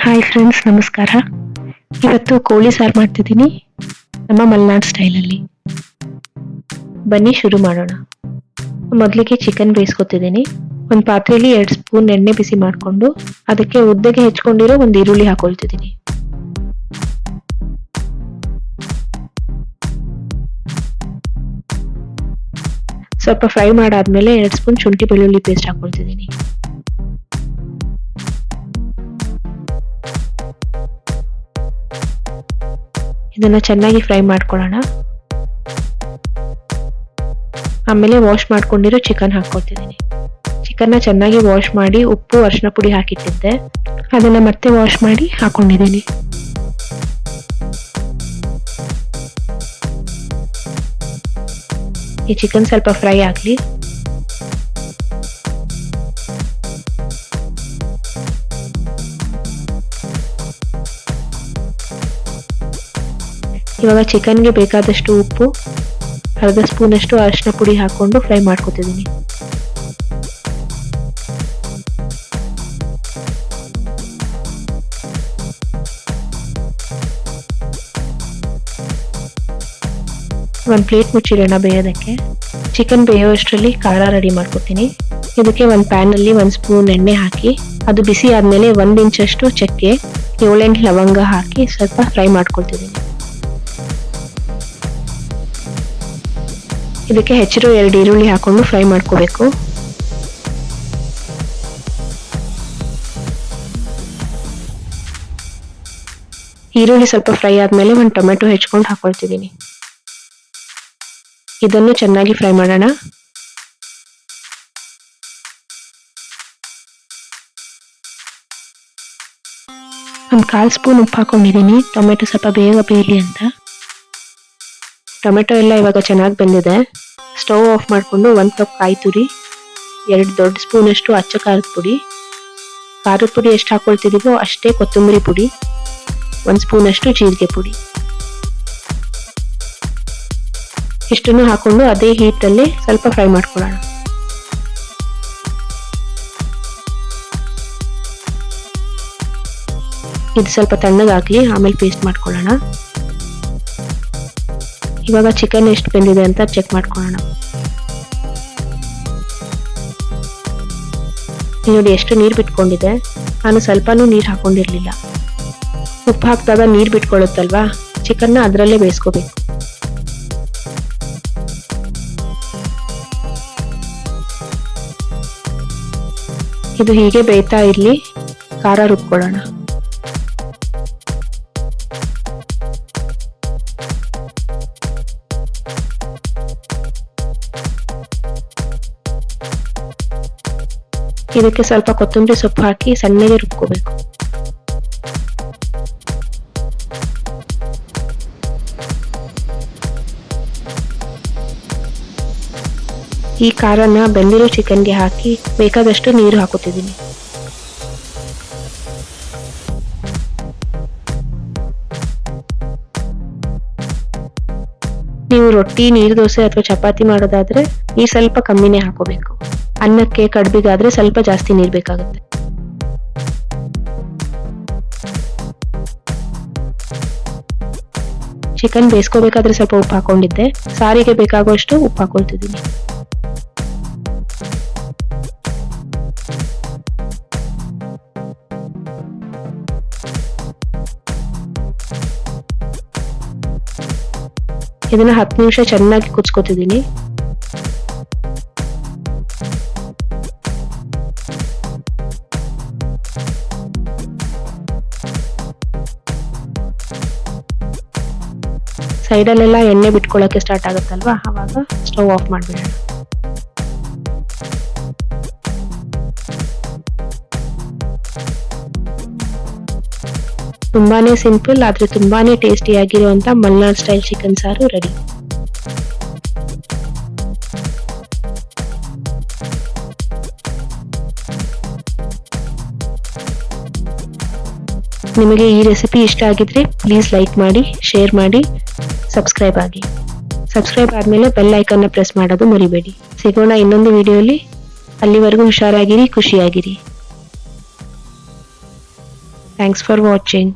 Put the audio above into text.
Hi friends, ನಮಸ್ಕಾರ. ಇವತ್ತು ಕೋಳಿ ಸಾರು ಮಾಡ್ತಿದ್ದೀನಿ ನಮ್ಮ ಮಲೆನಾಡು ಸ್ಟೈಲಲ್ಲಿ. ಬನ್ನಿ ಶುರು ಮಾಡೋಣ. ಮೊದಲಿಗೆ ಚಿಕನ್ ಬೇಯಿಸ್ಕೊತಿದ್ದೀನಿ. ಒಂದು ಪಾತ್ರೆಯಲ್ಲಿ 2 ಸ್ಪೂನ್ ಎಣ್ಣೆ ಬಿಸಿ ಮಾಡಿಕೊಂಡು ಅದಕ್ಕೆ ಉದ್ದಗೆ ಹೆಚ್ಕೊಂಡಿರೋ ಒಂದು ಈರುಳ್ಳಿ ಹಾಕೊಳ್ತಿದ್ದೀನಿ. ಸ್ವಲ್ಪ ಫ್ರೈ ಮಾಡಾದ್ಮೇಲೆ 2 ಸ್ಪೂನ್ ಶುಂಠಿ ಬೆಳ್ಳುಳ್ಳಿ ಪೇಸ್ಟ್ ಹಾಕೊಳ್ತಿದ್ದೀನಿ. ಇದನ್ನ ಚೆನ್ನಾಗಿ ಫ್ರೈ ಮಾಡ್ಕೊಳ್ಳೋಣ. ಆಮೇಲೆ ವಾಶ್ ಮಾಡ್ಕೊಂಡಿರೋ ಚಿಕನ್ ಹಾಕೊಳ್ತಿದ್ದೀನಿ. ಚಿಕನ್ನ ಚೆನ್ನಾಗಿ ವಾಶ್ ಮಾಡಿ ಉಪ್ಪು ಅರಿಶಿನ ಪುಡಿ ಹಾಕಿಟ್ಟಿದ್ದೆ, ಅದನ್ನ ಮತ್ತೆ ವಾಶ್ ಮಾಡಿ ಹಾಕೊಂಡಿದ್ದೀನಿ. ಈ ಚಿಕನ್ ಸ್ವಲ್ಪ ಫ್ರೈ ಆಗಲಿ. ಇವಾಗ ಚಿಕನ್ಗೆ ಬೇಕಾದಷ್ಟು ಉಪ್ಪು, ಅರ್ಧ ಸ್ಪೂನ್ ಅಷ್ಟು ಅರಿಶಿನ ಪುಡಿ ಹಾಕೊಂಡು ಫ್ರೈ ಮಾಡ್ಕೊತಿದ್ದೀನಿ. ಒಂದು ಪ್ಲೇಟ್ ಮುಚ್ಚಿಡೋಣ ಬೇಯೋದಕ್ಕೆ. ಚಿಕನ್ ಬೇಯೋಷ್ಟರಲ್ಲಿ ಖಾರ ರೆಡಿ ಮಾಡ್ಕೊತೀನಿ. ಇದಕ್ಕೆ ಒಂದು ಪ್ಯಾನಲ್ಲಿ 1 ಸ್ಪೂನ್ ಎಣ್ಣೆ ಹಾಕಿ ಅದು ಬಿಸಿ ಆದ್ಮೇಲೆ 1 ಇಂಚಷ್ಟು ಚಕ್ಕೆ, 7-8 ಲವಂಗ ಹಾಕಿ ಸ್ವಲ್ಪ ಫ್ರೈ ಮಾಡ್ಕೊಳ್ತಿದ್ದೀನಿ. ಇದಕ್ಕೆ ಹೆಚ್ಚಿರೋ 2 ಈರುಳ್ಳಿ ಹಾಕೊಂಡು ಫ್ರೈ ಮಾಡ್ಕೋಬೇಕು. ಈರುಳ್ಳಿ ಸ್ವಲ್ಪ ಫ್ರೈ ಆದ್ಮೇಲೆ 1 ಟೊಮೆಟೊ ಹೆಚ್ಕೊಂಡು ಹಾಕೊಳ್ತಿದ್ದೀನಿ. ಇದನ್ನು ಚೆನ್ನಾಗಿ ಫ್ರೈ ಮಾಡೋಣ. ಒಂದು 1/4 ಸ್ಪೂನ್ ಉಪ್ಪು ಹಾಕೊಂಡಿದ್ದೀನಿ, ಟೊಮೆಟೊ ಸ್ವಲ್ಪ ಬೇಗ ಬೇಯಲಿ ಅಂತ. ಟೊಮೆಟೊ ಎಲ್ಲ ಇವಾಗ ಚೆನ್ನಾಗಿ ಬೆಂದಿದೆ. ಸ್ಟವ್ ಆಫ್ ಮಾಡಿಕೊಂಡು 1 ಕಪ್ ಕಾಯಿ ತುರಿ, 2 ದೊಡ್ಡ ಸ್ಪೂನ್ ಅಷ್ಟು ಅಚ್ಚ ಖಾರದ ಪುಡಿ ಎಷ್ಟು ಹಾಕೊಳ್ತಿದೀವೋ ಅಷ್ಟೇ ಕೊತ್ತಂಬರಿ ಪುಡಿ, 1 ಸ್ಪೂನ್ ಅಷ್ಟು ಜೀರಿಗೆ ಪುಡಿ, ಇಷ್ಟನ್ನು ಹಾಕೊಂಡು ಅದೇ ಹೀಟಲ್ಲಿ ಸ್ವಲ್ಪ ಫ್ರೈ ಮಾಡ್ಕೊಳ್ಳೋಣ. ಇದು ಸ್ವಲ್ಪ ತಣ್ಣಗಾಗ್ಲಿ, ಆಮೇಲೆ ಪೇಸ್ಟ್ ಮಾಡ್ಕೊಳ್ಳೋಣ. ಇವಾಗ ಚಿಕನ್ ಎಷ್ಟು ಬೆಂದಿದೆ ಅಂತ ಚೆಕ್ ಮಾಡ್ಕೊಳ್ಳೋಣ. ನೋಡಿ ಎಷ್ಟು ನೀರು ಬಿಟ್ಕೊಂಡಿದೆ. ನಾನು ಸ್ವಲ್ಪನೂ ನೀರು ಹಾಕೊಂಡಿರ್ಲಿಲ್ಲ. ಉಪ್ಪು ಹಾಕಿದಾಗ ನೀರು ಬಿಟ್ಕೊಳ್ಳುತ್ತಲ್ವಾ, ಚಿಕನ್ನ ಅದರಲ್ಲೇ ಬೇಯಿಸ್ಕೋಬೇಕು. ಇದು ಹೀಗೆ ಬೇಯ್ತಾ ಇರ್ಲಿ, ಖಾರ ರುಬ್ಕೊಳ್ಳೋಣ. ಇದಕ್ಕೆ ಸ್ವಲ್ಪ ಕೊತ್ತಂಬರಿ ಸೊಪ್ಪು ಹಾಕಿ ಸಣ್ಣಗೆ ರುಬ್ಕೋಬೇಕು. ಈ ಖಾರನ ಬೆಂದಿರೋ ಚಿಕನ್ಗೆ ಹಾಕಿ ಬೇಕಾದಷ್ಟು ನೀರು ಹಾಕುತ್ತಿದ್ದೀನಿ. ನೀವು ರೊಟ್ಟಿ, ನೀರು ದೋಸೆ ಅಥವಾ ಚಪಾತಿ ಮಾಡೋದಾದ್ರೆ ನೀರು ಸ್ವಲ್ಪ ಕಮ್ಮಿನೇ ಹಾಕೋಬೇಕು. ಅನ್ನಕ್ಕೆ, ಕಡ್ಬಿಗಾದ್ರೆ ಸ್ವಲ್ಪ ಜಾಸ್ತಿ ನೀರು ಬೇಕಾಗುತ್ತೆ. ಚಿಕನ್ ಬೇಯಿಸ್ಕೋಬೇಕಾದ್ರೆ ಸ್ವಲ್ಪ ಉಪ್ಪು ಹಾಕೊಂಡಿದ್ದೆ, ಸಾರಿಗೆ ಬೇಕಾಗುವಷ್ಟು ಉಪ್ಪು ಹಾಕೊಳ್ತಿದ್ದೀನಿ. ಇದನ್ನ 10 ನಿಮಿಷ ಚೆನ್ನಾಗಿ ಕುದಿಸ್ಕೊತಿದ್ದೀನಿ. ಸೈಡಲ್ಲೆಲ್ಲ ಎಣ್ಣೆ ಬಿಟ್ಕೊಳ್ಳೋಕೆ ಸ್ಟಾರ್ಟ್ ಆಗುತ್ತಲ್ವಾ, ಆವಾಗ ಸ್ಟವ್ ಆಫ್ ಮಾಡಿಬಿಡೋಣ. ತುಂಬಾನೇ ಸಿಂಪಲ್ ಆದ್ರೆ ತುಂಬಾನೇ ಟೇಸ್ಟಿ ಆಗಿರುವಂತ ಮಲೆನಾಡು ಸ್ಟೈಲ್ ಚಿಕನ್ ಸಾರು ರೆಡಿ. ನಿಮಗೆ ಈ ರೆಸಿಪಿ ಇಷ್ಟ ಆಗಿದ್ರೆ ಪ್ಲೀಸ್ ಲೈಕ್ ಮಾಡಿ, ಶೇರ್ ಮಾಡಿ, ಸಬ್ಸ್ಕ್ರೈಬ್ ಆಗಿ. ಸಬ್ಸ್ಕ್ರೈಬ್ ಆದ್ಮೇಲೆ ಬೆಲ್ ಐಕಾನ್ ಪ್ರೆಸ್ ಮಾಡೋದು ಮರಿಬೇಡಿ. ಸಿಗೋಣ ಇನ್ನೊಂದು ವಿಡಿಯೋಲಿ. ಅಲ್ಲಿವರೆಗೂ ಹುಷಾರಾಗಿರಿ, ಖುಷಿಯಾಗಿರಿ. Thanks for watching.